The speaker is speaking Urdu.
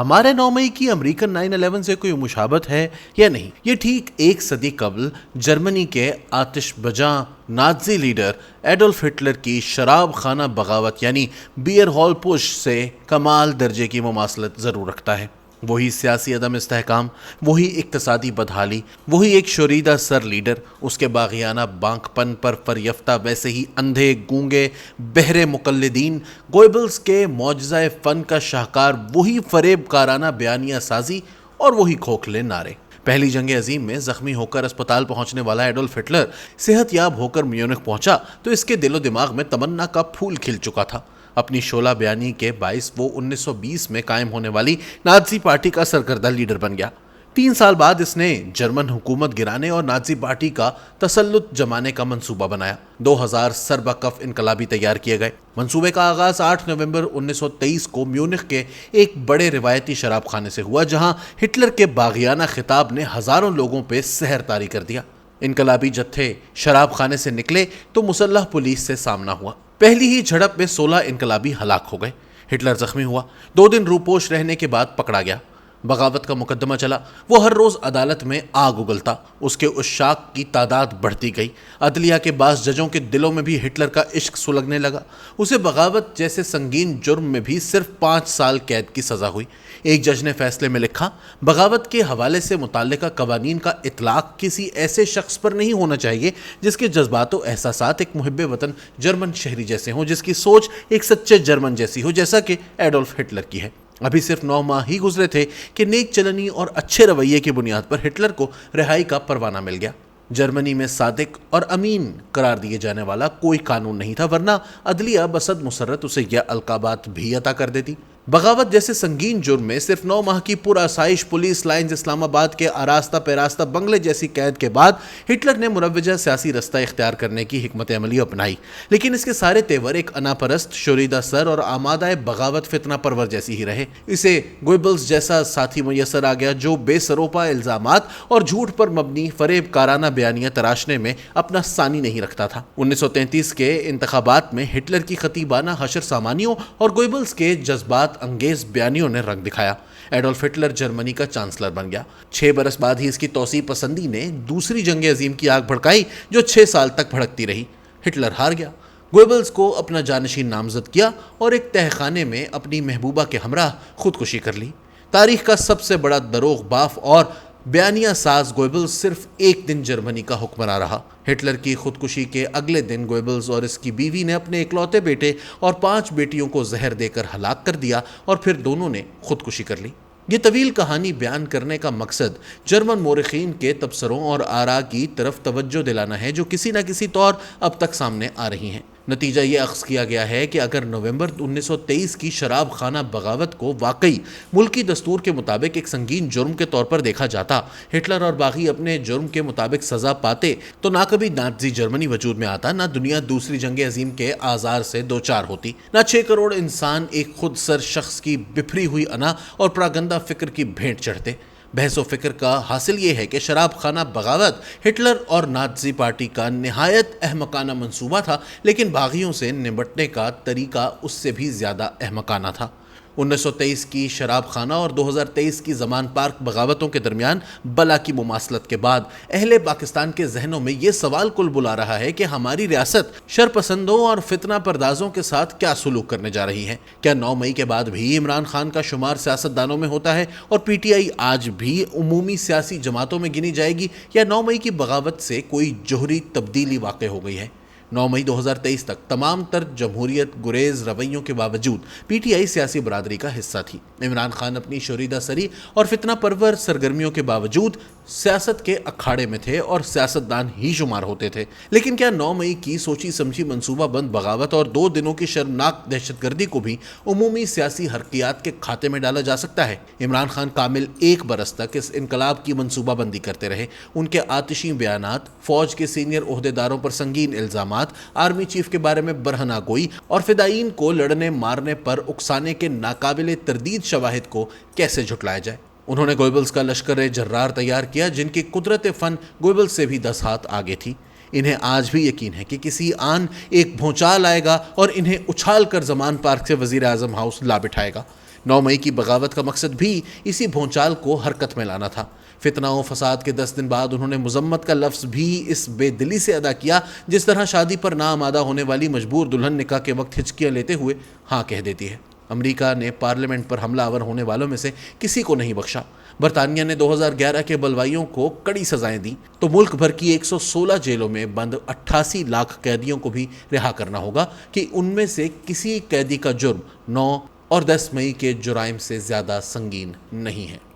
ہمارے 9 مئی کی امریکن 9/11 سے کوئی مشابہت ہے یا نہیں؟ یہ ٹھیک ایک صدی قبل جرمنی کے آتش بجاں نازی لیڈر ایڈولف ہٹلر کی شراب خانہ بغاوت یعنی بیئر ہال پش سے کمال درجے کی مماثلت ضرور رکھتا ہے۔ وہی سیاسی عدم استحکام، وہی اقتصادی بدحالی، وہی ایک شوریدہ سر لیڈر، اس کے باغیانہ بانک پن پر فریفتہ ویسے ہی اندھے گونگے بہرے مقلدین، گوئبلز کے معجزہ فن کا شاہکار وہی فریب کارانہ بیانیہ سازی اور وہی کھوکھلے نعرے۔ پہلی جنگ عظیم میں زخمی ہو کر اسپتال پہنچنے والا ایڈولف ہٹلر صحت یاب ہو کر میونخ پہنچا تو اس کے دل و دماغ میں تمنا کا پھول کھل چکا تھا۔ اپنی شعلہ بیانی کے باعث وہ 1920 میں قائم ہونے والی نازی پارٹی کا سرکردہ لیڈر بن گیا۔ 3 سال بعد اس نے جرمن حکومت گرانے اور نازی پارٹی کا تسلط جمانے کا منصوبہ بنایا۔ 2000 سربا کف انقلابی تیار کیے گئے۔ منصوبے کا آغاز 8 نومبر 1923 کو میونخ کے ایک بڑے روایتی شراب خانے سے ہوا، جہاں ہٹلر کے باغیانہ خطاب نے ہزاروں لوگوں پہ سحر طاری کر دیا۔ انقلابی جتھے شراب خانے سے نکلے تو مسلح پولیس سے سامنا ہوا۔ پہلی ہی جھڑپ میں 16 انقلابی ہلاک ہو گئے۔ ہٹلر زخمی ہوا، 2 دن روپوش رہنے کے بعد پکڑا گیا۔ بغاوت کا مقدمہ چلا، وہ ہر روز عدالت میں آگ اگلتا، اس کے عشاق کی تعداد بڑھتی گئی۔ عدلیہ کے بعض ججوں کے دلوں میں بھی ہٹلر کا عشق سلگنے لگا۔ اسے بغاوت جیسے سنگین جرم میں بھی صرف 5 سال قید کی سزا ہوئی۔ ایک جج نے فیصلے میں لکھا، بغاوت کے حوالے سے متعلقہ قوانین کا اطلاق کسی ایسے شخص پر نہیں ہونا چاہیے جس کے جذبات و احساسات ایک محب وطن جرمن شہری جیسے ہوں، جس کی سوچ ایک سچے جرمن جیسی ہو، جیسا کہ ایڈولف ہٹلر کی ہے۔ ابھی صرف 9 ماہ ہی گزرے تھے کہ نیک چلنی اور اچھے رویے کی بنیاد پر ہٹلر کو رہائی کا پروانہ مل گیا۔ جرمنی میں صادق اور امین قرار دیے جانے والا کوئی قانون نہیں تھا، ورنہ عدلیہ بصد مسرت اسے یہ القابات بھی عطا کر دیتی۔ بغاوت جیسے سنگین جرم میں صرف 9 ماہ کی پرآسائش پولیس لائنز اسلام آباد کے آراستہ پیراستہ بنگلے جیسی قید کے بعد ہٹلر نے مروجہ سیاسی رستہ اختیار کرنے کی حکمت عملی اپنائی، لیکن اس کے سارے تیور ایک انا پرست، شوریدہ سر اور آمادہ بغاوت فتنہ پرور جیسی ہی رہے۔ اسے گوئبلز جیسا ساتھی میسر آ گیا جو بے سروپا الزامات اور جھوٹ پر مبنی فریب کارانہ بیانیہ تراشنے میں اپنا ثانی نہیں رکھتا تھا۔ 1933 کے انتخابات میں ہٹلر کی خطیبانہ حشر سامانیوں اور گوئبلز کے جذبات انگیز بیانیوں نے رنگ دکھایا۔ ایڈولف ہٹلر جرمنی کا چانسلر بن گیا۔ 6 برس بعد ہی اس کی توسیع پسندی نے دوسری جنگ عظیم کی آگ بھڑکائی جو 6 سال تک بھڑکتی رہی۔ ہٹلر ہار گیا، گوئبلز کو اپنا جانشین نامزد کیا اور ایک تہہ خانے میں اپنی محبوبہ کے ہمراہ خودکشی کر لی۔ تاریخ کا سب سے بڑا دروغ باف اور بیانیہ ساز گوئبلز صرف ایک دن جرمنی کا حکمراں رہا۔ ہٹلر کی خودکشی کے اگلے دن گوئبلز اور اس کی بیوی نے اپنے اکلوتے بیٹے اور 5 بیٹیوں کو زہر دے کر ہلاک کر دیا اور پھر دونوں نے خودکشی کر لی۔ یہ طویل کہانی بیان کرنے کا مقصد جرمن مورخین کے تبصروں اور آراء کی طرف توجہ دلانا ہے جو کسی نہ کسی طور اب تک سامنے آ رہی ہیں۔ نتیجہ یہ اخذ کیا گیا ہے کہ اگر نومبر 1923 کی شراب خانہ بغاوت کو واقعی ملکی دستور کے مطابق ایک سنگین جرم کے طور پر دیکھا جاتا، ہٹلر اور باغی اپنے جرم کے مطابق سزا پاتے، تو نہ کبھی نازی جرمنی وجود میں آتا، نہ دنیا دوسری جنگ عظیم کے آزار سے دوچار ہوتی، نہ 6 کروڑ انسان ایک خود سر شخص کی بپھری ہوئی انا اور پراگندہ فکر کی بھینٹ چڑھتے۔ بحث و فکر کا حاصل یہ ہے کہ شراب خانہ بغاوت ہٹلر اور نازی پارٹی کا نہایت احمقانہ منصوبہ تھا، لیکن باغیوں سے نمٹنے کا طریقہ اس سے بھی زیادہ احمقانہ تھا۔ 1923 کی شراب خانہ اور 2023 کی زمان پارک بغاوتوں کے درمیان بلا کی مماثلت کے بعد اہل پاکستان کے ذہنوں میں یہ سوال کل بلا رہا ہے کہ ہماری ریاست شرپسندوں اور فتنہ پردازوں کے ساتھ کیا سلوک کرنے جا رہی ہے؟ کیا 9 مئی کے بعد بھی عمران خان کا شمار سیاست دانوں میں ہوتا ہے اور پی ٹی آئی آج بھی عمومی سیاسی جماعتوں میں گنی جائے گی، یا 9 مئی کی بغاوت سے کوئی جوہری تبدیلی واقع ہو گئی ہے؟ 9 مئی 2023 تک تمام تر جمہوریت گریز رویوں کے باوجود پی ٹی آئی سیاسی برادری کا حصہ تھی۔ عمران خان اپنی شوریدہ سری اور فتنہ پرور سرگرمیوں کے باوجود سیاست کے اکھاڑے میں تھے اور سیاستدان ہی شمار ہوتے تھے، لیکن کیا 9 مئی کی سوچی سمجھی منصوبہ بند بغاوت اور 2 دنوں کی شرمناک دہشت گردی کو بھی عمومی سیاسی حرکیات کے کھاتے میں ڈالا جا سکتا ہے؟ عمران خان کامل 1 برس تک اس انقلاب کی منصوبہ بندی کرتے رہے۔ ان کے آتشی بیانات، فوج کے سینئر عہدیداروں پر سنگین الزامات، آرمی چیف کے بارے میں برہنہ گوئی اور فدائین کو لڑنے مارنے پر اکسانے کے ناقابل تردید شواہد کو کیسے جھٹلایا جائے؟ انہوں نے گوئبلز کا لشکر جرار تیار کیا جن کی قدرت فن گوئبلز سے بھی 10 ہاتھ آگے تھی۔ انہیں آج بھی یقین ہے کہ کسی آن ایک بھونچال آئے گا اور انہیں اچھال کر زمان پارک سے وزیر اعظم ہاؤس لا بٹھائے گا۔ 9 مئی کی بغاوت کا مقصد بھی اسی بھونچال کو حرکت میں لانا تھا۔ فتنہ و فساد کے 10 دن بعد انہوں نے مذمت کا لفظ بھی اس بے دلی سے ادا کیا جس طرح شادی پر ناآمادہ ہونے والی مجبور دلہن نکاح کے وقت ہچکیاں لیتے ہوئے ہاں کہہ دیتی ہے۔ امریکہ نے پارلیمنٹ پر حملہ آور ہونے والوں میں سے کسی کو نہیں بخشا۔ برطانیہ نے 2011 کے بلوائیوں کو کڑی سزائیں دیں تو ملک بھر کی 116 جیلوں میں بند 88 لاکھ قیدیوں کو بھی رہا کرنا ہوگا کہ ان میں سے کسی قیدی کا جرم 9 اور 10 مئی کے جرائم سے زیادہ سنگین نہیں ہے۔